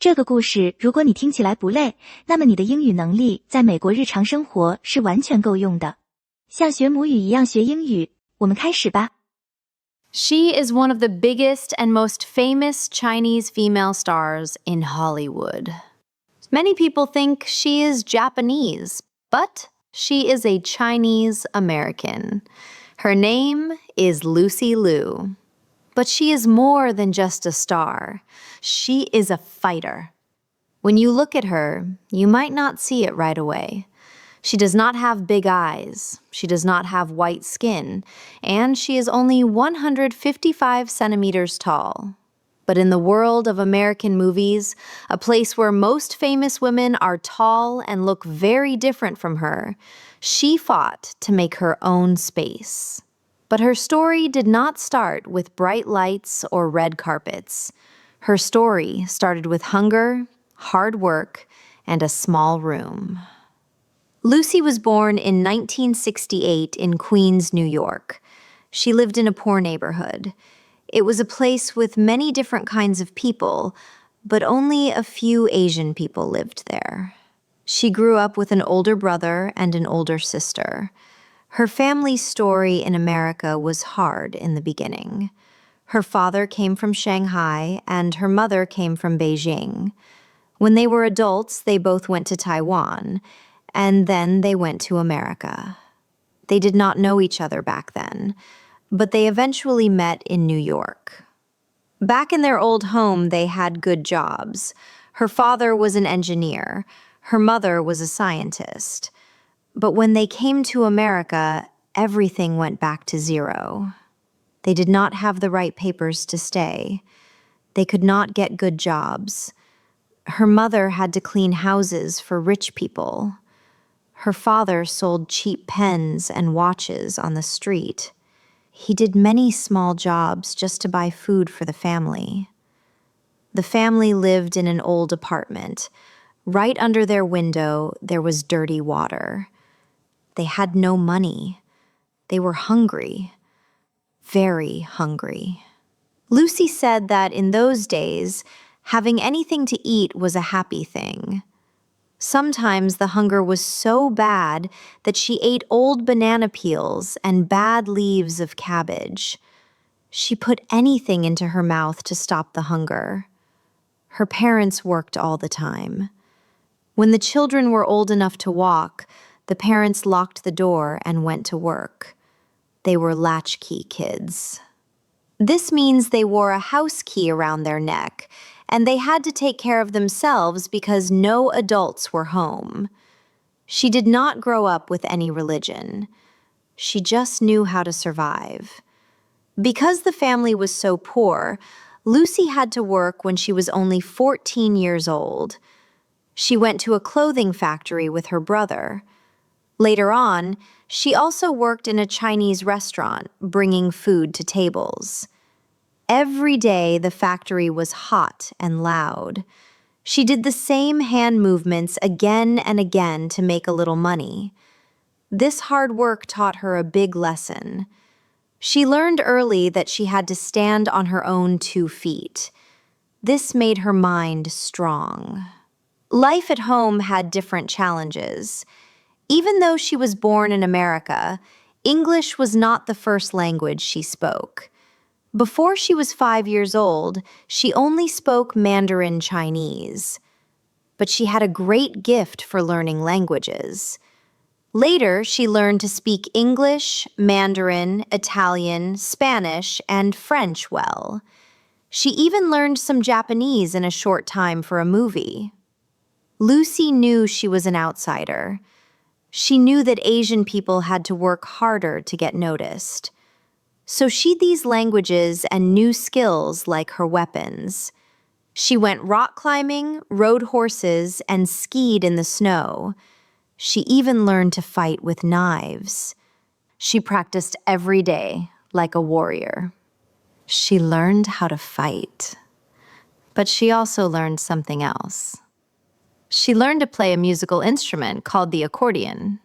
这个故事如果你听起来不累，那么你的英语能力在美国日常生活是完全够用的。像学母语一样学英语，我们开始吧。She is one of the biggest and most famous Chinese female stars in Hollywood. Many people think she is Japanese, but she is a Chinese American. Her name is Lucy Liu. But she is more than just a star. She is a fighter. When you look at her, you might not see it right away. She does not have big eyes, she does not have white skin, and she is only 155 centimeters tall. But in the world of American movies, a place where most famous women are tall and look very different from her, she fought to make her own space. But her story did not start with bright lights or red carpets. Her story started with hunger, hard work, and a small room. Lucy was born in 1968 in Queens, New York. She lived in a poor neighborhood. It was a place with many different kinds of people, but only a few Asian people lived there. She grew up with an older brother and an older sister. Her family's story in America was hard in the beginning. Her father came from Shanghai and her mother came from Beijing. When they were adults, they both went to Taiwan, and then they went to America. They did not know each other back then, but they eventually met in New York. Back in their old home, they had good jobs. Her father was an engineer. Her mother was a scientist. But when they came to America, everything went back to zero. They did not have the right papers to stay. They could not get good jobs. Her mother had to clean houses for rich people. Her father sold cheap pens and watches on the street. He did many small jobs just to buy food for the family. The family lived in an old apartment. Right under their window, there was dirty water. They had no money. They were hungry, very hungry. Lucy said that in those days, having anything to eat was a happy thing. Sometimes the hunger was so bad that she ate old banana peels and bad leaves of cabbage. She put anything into her mouth to stop the hunger. Her parents worked all the time. When the children were old enough to walk, the parents locked the door and went to work. They were latchkey kids. This means they wore a house key around their neck, and they had to take care of themselves because no adults were home. She did not grow up with any religion. She just knew how to survive. Because the family was so poor, Lucy had to work when she was only 14 years old. She went to a clothing factory with her brother. Later on, she also worked in a Chinese restaurant, bringing food to tables. Every day, the factory was hot and loud. She did the same hand movements again and again to make a little money. This hard work taught her a big lesson. She learned early that she had to stand on her own 2 feet. This made her mind strong. Life at home had different challenges. Even though she was born in America, English was not the first language she spoke. Before she was 5 years old, she only spoke Mandarin Chinese. But she had a great gift for learning languages. Later, she learned to speak English, Mandarin, Italian, Spanish, and French well. She even learned some Japanese in a short time for a movie. Lucy knew she was an outsider. She knew that Asian people had to work harder to get noticed. So these languages and new skills like her weapons. She went rock climbing, rode horses, and skied in the snow. She even learned to fight with knives. She practiced every day like a warrior. She learned how to fight. But she also learned something else. She learned to play a musical instrument called the accordion.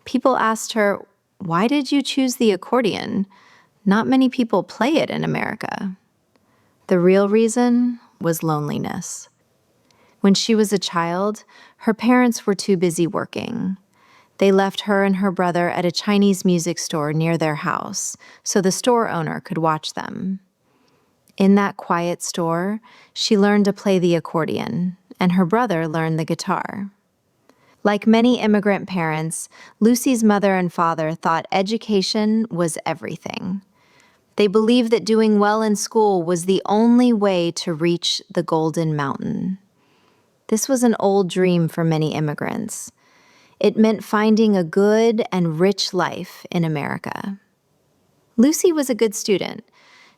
People asked her, "Why did you choose the accordion? Not many people play it in America." The real reason was loneliness. When she was a child, her parents were too busy working. They left her and her brother at a Chinese music store near their house so the store owner could watch them. In that quiet store, she learned to play the accordion, and her brother learned the guitar. Like many immigrant parents, Lucy's mother and father thought education was everything. They believed that doing well in school was the only way to reach the Golden Mountain. This was an old dream for many immigrants. It meant finding a good and rich life in America. Lucy was a good student.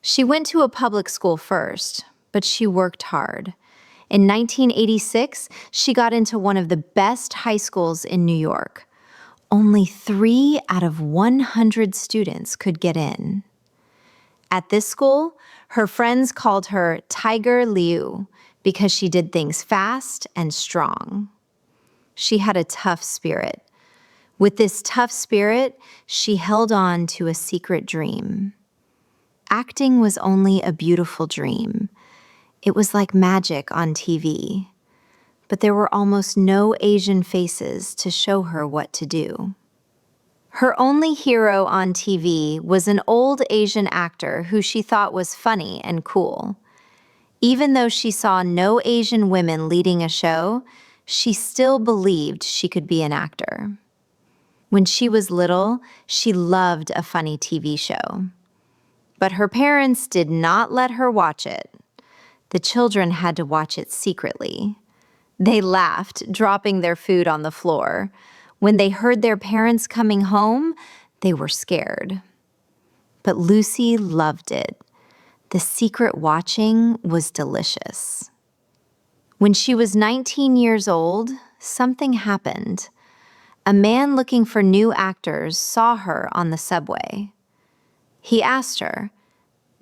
She went to a public school first, but she worked hard. In 1986, she got into one of the best high schools in New York. Only 3 out of 100 students could get in. At this school, her friends called her Tiger Liu because she did things fast and strong. She had a tough spirit. With this tough spirit, she held on to a secret dream. Acting was only a beautiful dream. It was like magic on TV. But there were almost no Asian faces to show her what to do. Her only hero on TV was an old Asian actor who she thought was funny and cool. Even though she saw no Asian women leading a show, she still believed she could be an actor. When she was little, she loved a funny TV show. But her parents did not let her watch it. The children had to watch it secretly. They laughed, dropping their food on the floor. When they heard their parents coming home, they were scared. But Lucy loved it. The secret watching was delicious. When she was 19 years old, something happened. A man looking for new actors saw her on the subway. He asked her,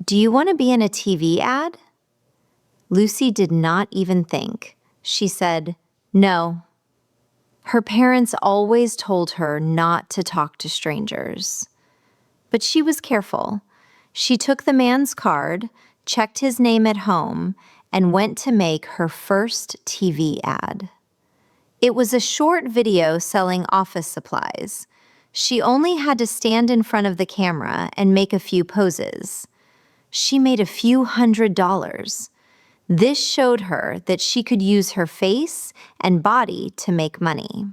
"Do you want to be in a TV ad?" Lucy did not even think. She said, "No." Her parents always told her not to talk to strangers. But she was careful. She took the man's card, checked his name at home, and went to make her first TV ad. It was a short video selling office supplies. She only had to stand in front of the camera and make a few poses. She made a few $100s. This showed her that she could use her face and body to make money.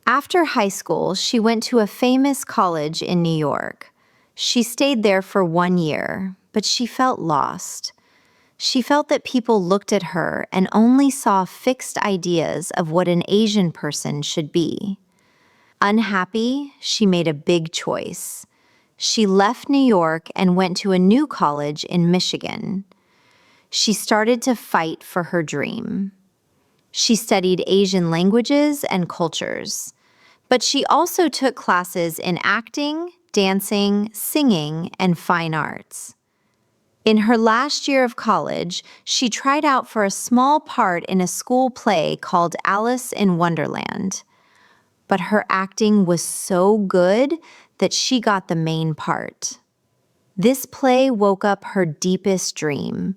After high school, she went to a famous college in New York. She stayed there for 1 year, but she felt lost. She felt that people looked at her and only saw fixed ideas of what an Asian person should be. Unhappy, she made a big choice. She left New York and went to a new college in Michigan. She started to fight for her dream. She studied Asian languages and cultures, but she also took classes in acting, dancing, singing, and fine arts. In her last year of college, she tried out for a small part in a school play called Alice in Wonderland. But her acting was so good that she got the main part. This play woke up her deepest dream.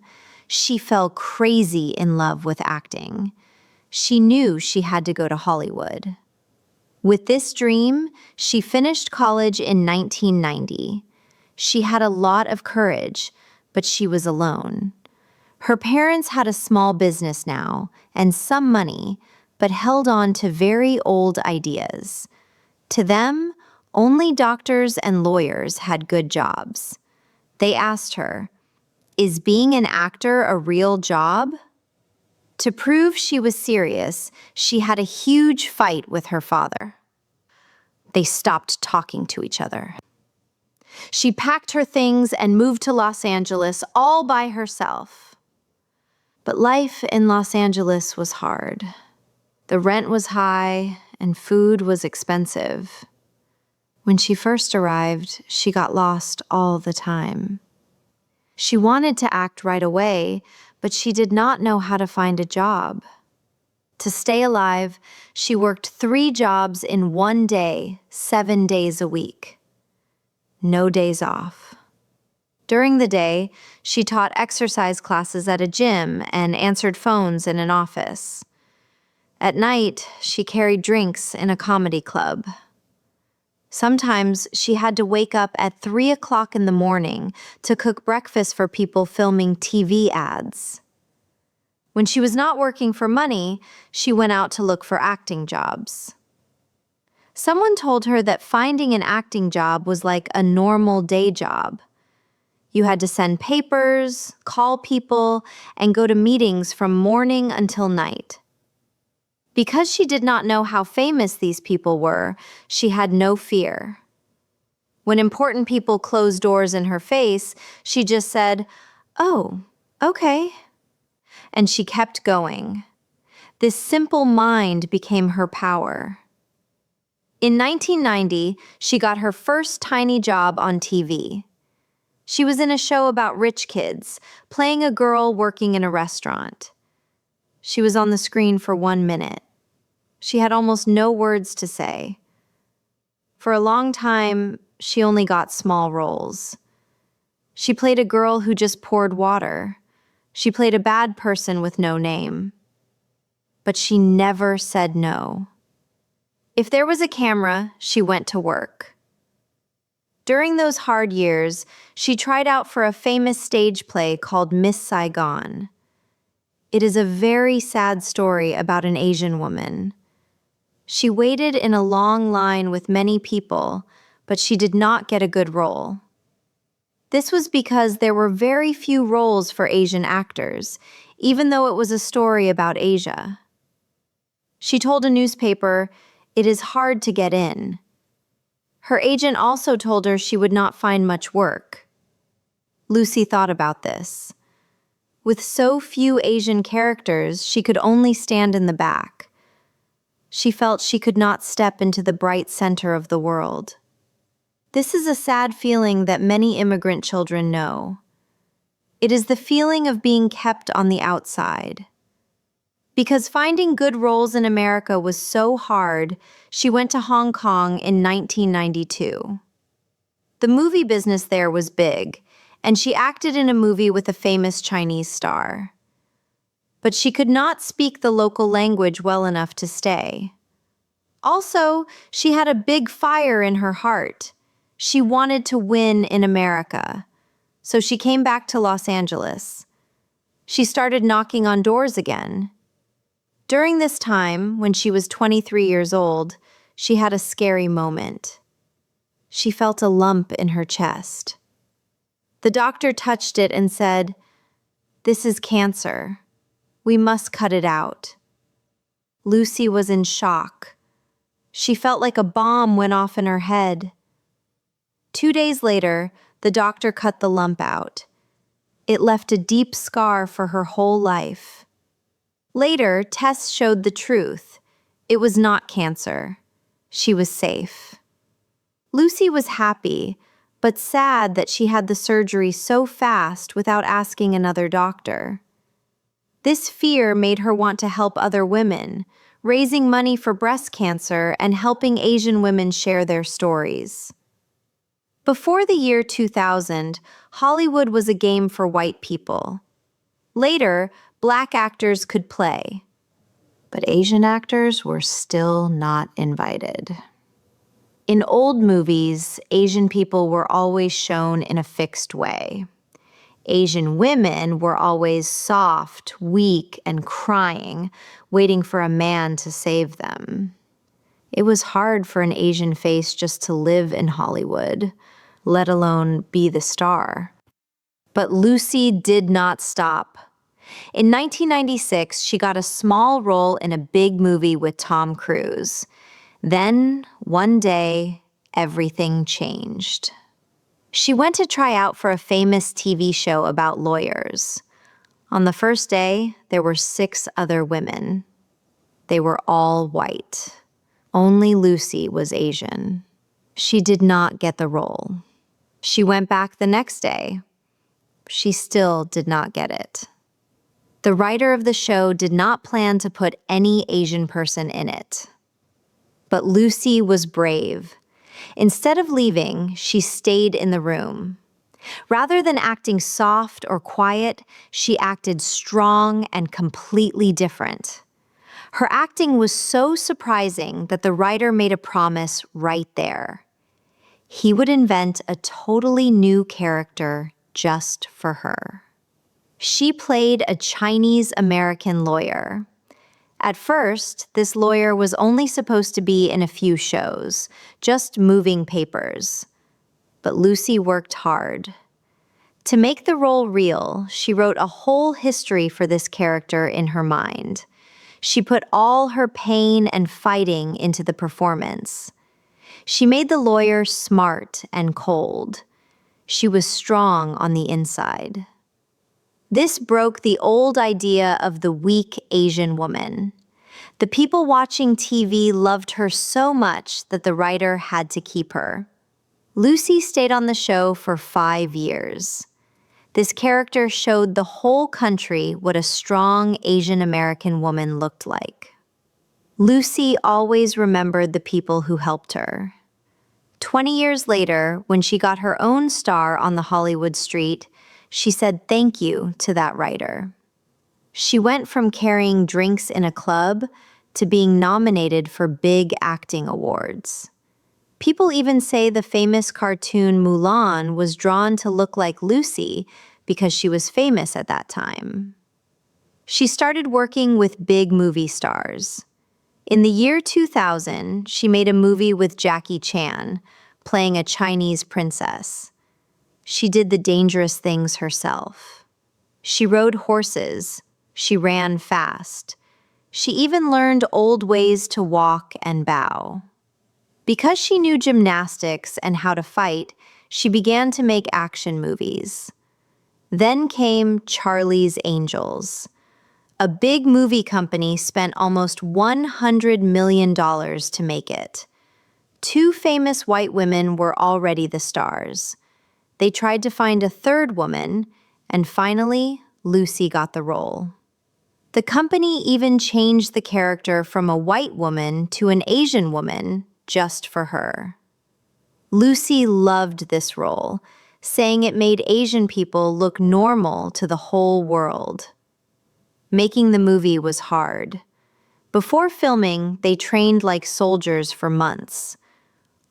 She fell crazy in love with acting. She knew she had to go to Hollywood. With this dream, she finished college in 1990. She had a lot of courage, but she was alone. Her parents had a small business now and some money, but held on to very old ideas. To them, only doctors and lawyers had good jobs. They asked her, "Is being an actor a real job?" To prove she was serious, she had a huge fight with her father. They stopped talking to each other. She packed her things and moved to Los Angeles all by herself. But life in Los Angeles was hard. The rent was high and food was expensive. When she first arrived, she got lost all the time. She wanted to act right away, but she did not know how to find a job. To stay alive, she worked 3 jobs in 1 day, 7 days a week. No days off. During the day, she taught exercise classes at a gym and answered phones in an office. At night, she carried drinks in a comedy club. Sometimes she had to wake up at 3 o'clock in the morning to cook breakfast for people filming TV ads. When she was not working for money, she went out to look for acting jobs. Someone told her that finding an acting job was like a normal day job. You had to send papers, call people, and go to meetings from morning until night. Because she did not know how famous these people were, she had no fear. When important people closed doors in her face, she just said, "Oh, okay." And she kept going. This simple mind became her power. In 1990, she got her first tiny job on TV. She was in a show about rich kids, playing a girl working in a restaurant. She was on the screen for 1 minute. She had almost no words to say. For a long time, she only got small roles. She played a girl who just poured water. She played a bad person with no name. But she never said no. If there was a camera, she went to work. During those hard years, she tried out for a famous stage play called Miss Saigon. It is a very sad story about an Asian woman. She waited in a long line with many people, but she did not get a good role. This was because there were very few roles for Asian actors, even though it was a story about Asia. She told a newspaper, "It is hard to get in." Her agent also told her she would not find much work. Lucy thought about this. With so few Asian characters, she could only stand in the back. She felt she could not step into the bright center of the world. This is a sad feeling that many immigrant children know. It is the feeling of being kept on the outside. Because finding good roles in America was so hard, she went to Hong Kong in 1992. The movie business there was big, and she acted in a movie with a famous Chinese star. But she could not speak the local language well enough to stay. Also, she had a big fire in her heart. She wanted to win in America. So she came back to Los Angeles. She started knocking on doors again. During this time, when she was 23 years old, she had a scary moment. She felt a lump in her chest. The doctor touched it and said, "This is cancer. We must cut it out." Lucy was in shock. She felt like a bomb went off in her head. 2 days later, the doctor cut the lump out. It left a deep scar for her whole life. Later, tests showed the truth. It was not cancer. She was safe. Lucy was happy, but sad that she had the surgery so fast without asking another doctor. This fear made her want to help other women, raising money for breast cancer and helping Asian women share their stories. Before the year 2000, Hollywood was a game for white people. Later, Black actors could play, but Asian actors were still not invited. In old movies, Asian people were always shown in a fixed way. Asian women were always soft, weak, and crying, waiting for a man to save them. It was hard for an Asian face just to live in Hollywood, let alone be the star. But Lucy did not stop. In 1996, she got a small role in a big movie with Tom Cruise. Then, one day, everything changed. She went to try out for a famous TV show about lawyers. On the first day, there were 6 other women. They were all white. Only Lucy was Asian. She did not get the role. She went back the next day. She still did not get it. The writer of the show did not plan to put any Asian person in it. But Lucy was brave. Instead of leaving, she stayed in the room. Rather than acting soft or quiet, she acted strong and completely different. Her acting was so surprising that the writer made a promise right there. He would invent a totally new character just for her. She played a Chinese-American lawyer. At first, this lawyer was only supposed to be in a few shows, just moving papers. But Lucy worked hard. To make the role real, she wrote a whole history for this character in her mind. She put all her pain and fighting into the performance. She made the lawyer smart and cold. She was strong on the inside. This broke the old idea of the weak Asian woman. The people watching TV loved her so much that the writer had to keep her. Lucy stayed on the show for 5 years. This character showed the whole country what a strong Asian American woman looked like. Lucy always remembered the people who helped her. 20 years later, when she got her own star on the Hollywood street, she said thank you to that writer. She went from carrying drinks in a club to being nominated for big acting awards. People even say the famous cartoon Mulan was drawn to look like Lucy because she was famous at that time. She started working with big movie stars. In the year 2000, she made a movie with Jackie Chan, playing a Chinese princess. She did the dangerous things herself. She rode horses. She ran fast. She even learned old ways to walk and bow. Because she knew gymnastics and how to fight, she began to make action movies. Then came Charlie's Angels. A big movie company spent almost $100 million to make it. 2 famous white women were already the stars. They tried to find a third woman, and finally, Lucy got the role. The company even changed the character from a white woman to an Asian woman just for her. Lucy loved this role, saying it made Asian people look normal to the whole world. Making the movie was hard. Before filming, they trained like soldiers for months.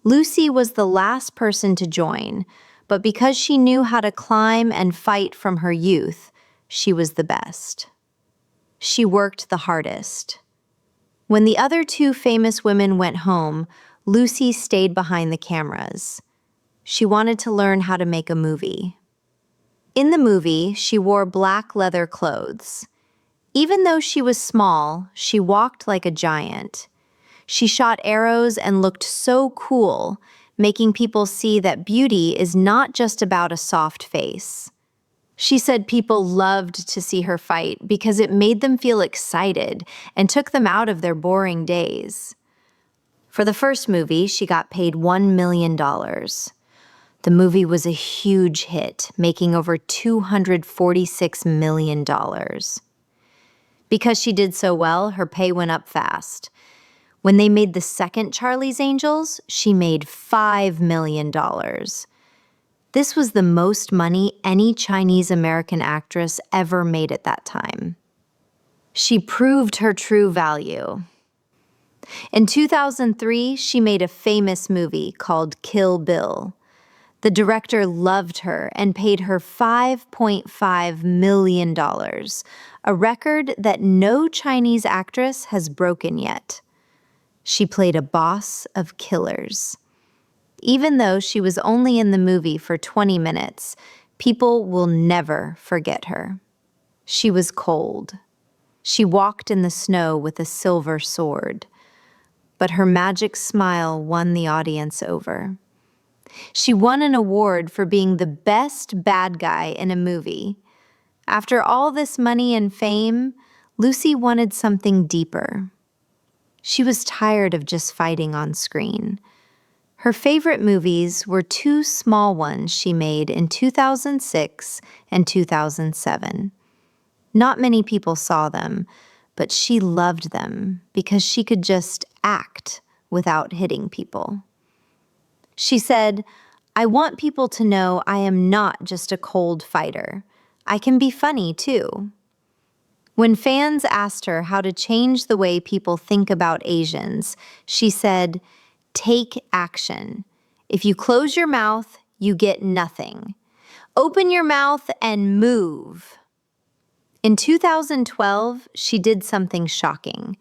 Lucy was the last person to join, but because she knew how to climb and fight from her youth, she was the best. She worked the hardest. When the other 2 famous women went home, Lucy stayed behind the cameras. She wanted to learn how to make a movie. In the movie, she wore black leather clothes. Even though she was small, she walked like a giant. She shot arrows and looked so cool, making people see that beauty is not just about a soft face. She said people loved to see her fight because it made them feel excited and took them out of their boring days. For the first movie, she got paid $1 million. The movie was a huge hit, making over $246 million. Because she did so well, her pay went up fast. When they made the second Charlie's Angels, she made $5 million. This was the most money any Chinese-American actress ever made at that time. She proved her true value. In 2003, she made a famous movie called Kill Bill. The director loved her and paid her $5.5 million, a record that no Chinese actress has broken yet. She played a boss of killers. Even though she was only in the movie for 20 minutes, people will never forget her. She was cold. She walked in the snow with a silver sword. But her magic smile won the audience over. She won an award for being the best bad guy in a movie. After all this money and fame, Lucy wanted something deeper. She was tired of just fighting on screen. Her favorite movies were 2 small ones she made in 2006 and 2007. Not many people saw them, but she loved them because she could just act without hitting people. She said, I want people to know I am not just a cold fighter. I can be funny too. When fans asked her how to change the way people think about Asians, she said, "Take action. If you close your mouth, you get nothing. Open your mouth and move." In 2012, she did something shocking.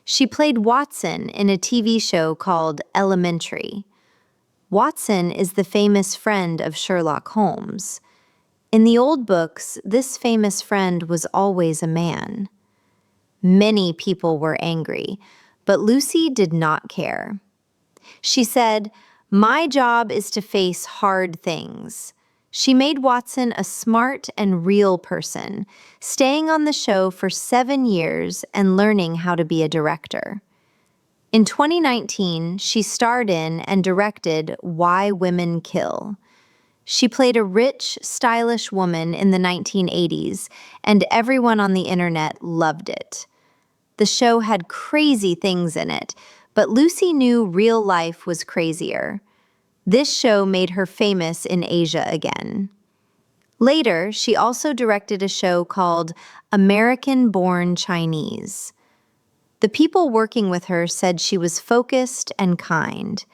She played Watson in a TV show called Elementary. Watson is the famous friend of Sherlock Holmes. In the old books, this famous friend was always a man. Many people were angry, but Lucy did not care. She said, "My job is to face hard things." She made Watson a smart and real person, staying on the show for 7 years and learning how to be a director. In 2019, she starred in and directed Why Women Kill. She played a rich, stylish woman in the 1980s, and everyone on the internet loved it. The show had crazy things in it, but Lucy knew real life was crazier. This show made her famous in Asia again. Later, she also directed a show called American-Born Chinese. The people working with her said she was focused and kind.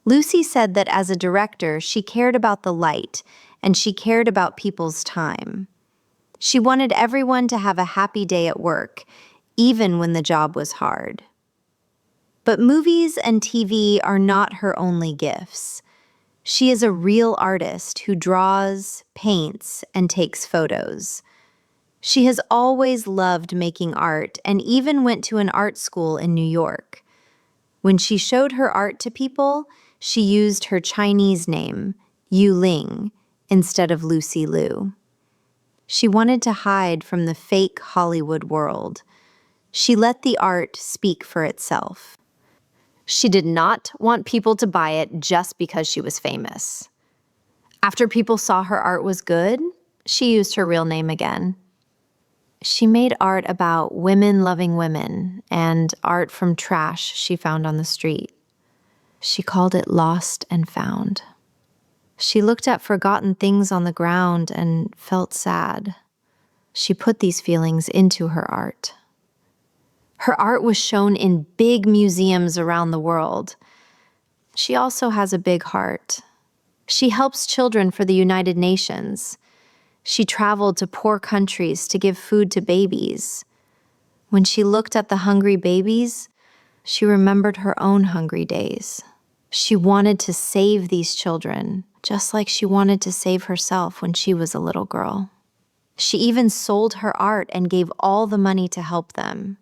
Lucy said that as a director, she cared about the light, and she cared about people's time. She wanted everyone to have a happy day at work, even when the job was hard. But movies and TV are not her only gifts. She is a real artist who draws, paints, and takes photos. She has always loved making art and even went to an art school in New York. When she showed her art to people, she used her Chinese name, Yu Ling, instead of Lucy Liu. She wanted to hide from the fake Hollywood world. She let the art speak for itself. She did not want people to buy it just because she was famous. After people saw her art was good, she used her real name again. She made art about women loving women and art from trash she found on the street. She called it Lost and Found. She looked at forgotten things on the ground and felt sad. She put these feelings into her art. Her art was shown in big museums around the world. She also has a big heart. She helps children for the United Nations. She traveled to poor countries to give food to babies. When she looked at the hungry babies, she remembered her own hungry days. She wanted to save these children, just like she wanted to save herself when she was a little girl. She even sold her art and gave all the money to help them.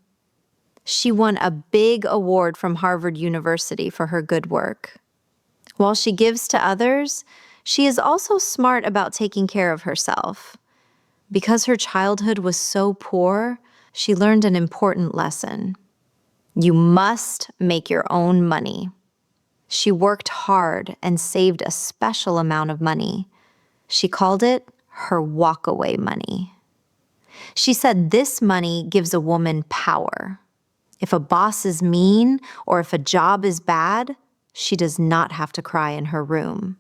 She won a big award from Harvard University for her good work. While she gives to others, she is also smart about taking care of herself. Because her childhood was so poor, she learned an important lesson. You must make your own money. She worked hard and saved a special amount of money. She called it her walkaway money. She said this money gives a woman power. If a boss is mean or if a job is bad, she does not have to cry in her room.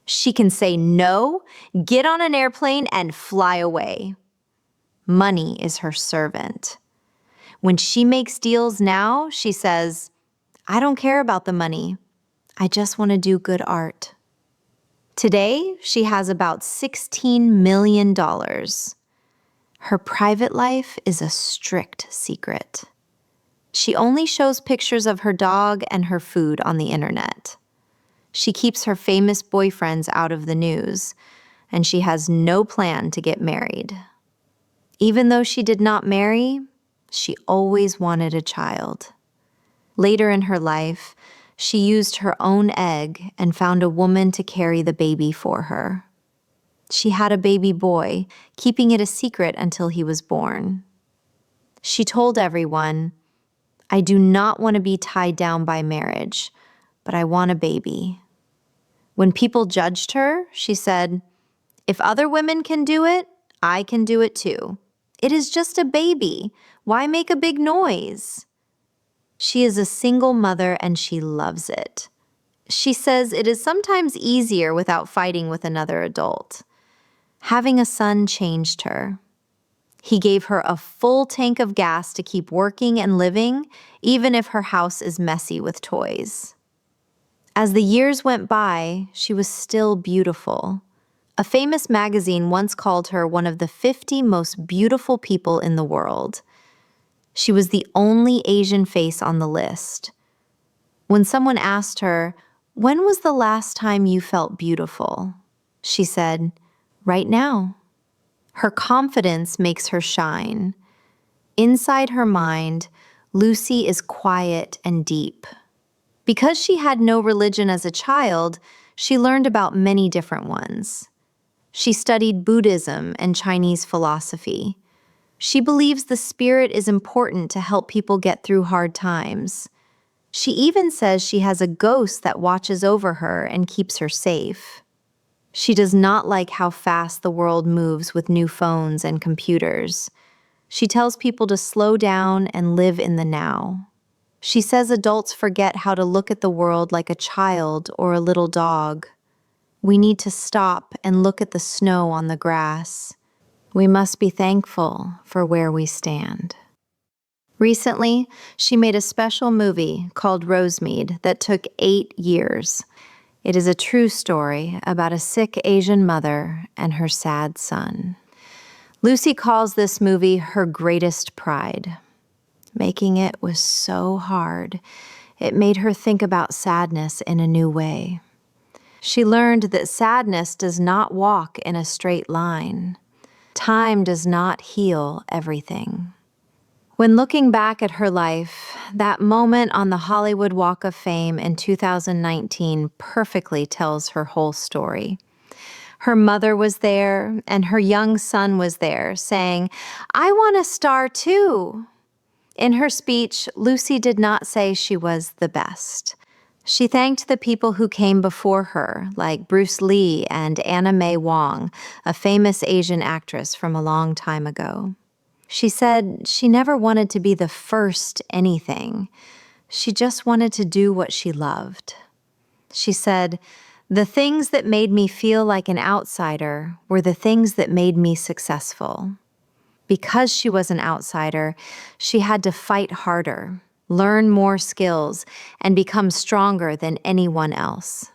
She can say no, get on an airplane, and fly away. Money is her servant. When she makes deals now, she says, "I don't care about the money. I just want to do good art." Today, she has about $16 million. Her private life is a strict secret. She only shows pictures of her dog and her food on the internet. She keeps her famous boyfriends out of the news, and she has no plan to get married. Even though she did not marry, she always wanted a child. Later in her life, she used her own egg and found a woman to carry the baby for her. She had a baby boy, keeping it a secret until he was born. She told everyone, "I do not want to be tied down by marriage, but I want a baby." When people judged her, she said, "If other women can do it, I can do it too. It is just a baby. Why make a big noise?" She is a single mother and she loves it. She says it is sometimes easier without fighting with another adult. Having a son changed her. He gave her a full tank of gas to keep working and living, even if her house is messy with toys. As the years went by, she was still beautiful. A famous magazine once called her one of the 50 most beautiful people in the world. She was the only Asian face on the list. When someone asked her, "When was the last time you felt beautiful?" she said, "Right now." Her confidence makes her shine. Inside her mind, Lucy is quiet and deep. Because she had no religion as a child, she learned about many different ones. She studied Buddhism and Chinese philosophy. She believes the spirit is important to help people get through hard times. She even says she has a ghost that watches over her and keeps her safe. She does not like how fast the world moves with new phones and computers. She tells people to slow down and live in the now. She says adults forget how to look at the world like a child or a little dog. We need to stop and look at the snow on the grass. We must be thankful for where we stand. Recently, she made a special movie called Rosemead that took 8 years. It is a true story about a sick Asian mother and her sad son. Lucy calls this movie her greatest pride. Making it was so hard. It made her think about sadness in a new way. She learned that sadness does not walk in a straight line. Time does not heal everything. When looking back at her life, that moment on the Hollywood Walk of Fame in 2019 perfectly tells her whole story. Her mother was there, and her young son was there, saying, "I want a star too." In her speech, Lucy did not say she was the best. She thanked the people who came before her, like Bruce Lee and Anna May Wong, a famous Asian actress from a long time ago. She said she never wanted to be the first anything. She just wanted to do what she loved. She said, "The things that made me feel like an outsider were the things that made me successful." Because she was an outsider, she had to fight harder, learn more skills, and become stronger than anyone else.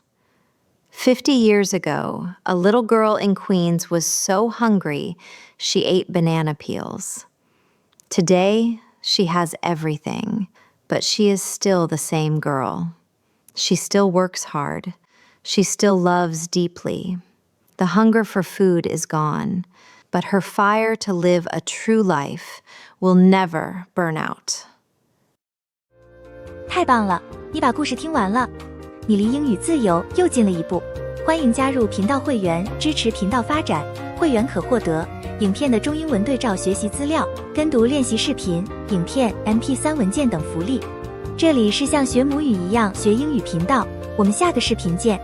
50 years ago, a little girl in Queens was so hungry, she ate banana peels. Today, she has everything, but she is still the same girl. She still works hard. She still loves deeply. The hunger for food is gone, but her fire to live a true life will never burn out. 太棒了，你把故事听完了，你离英语自由又近了一步。欢迎加入频道会员，支持频道发展。会员可获得影片的中英文对照学习资料、跟读练习视频、影片、MP3 文件等福利。这里是像学母语一样学英语频道，我们下个视频见。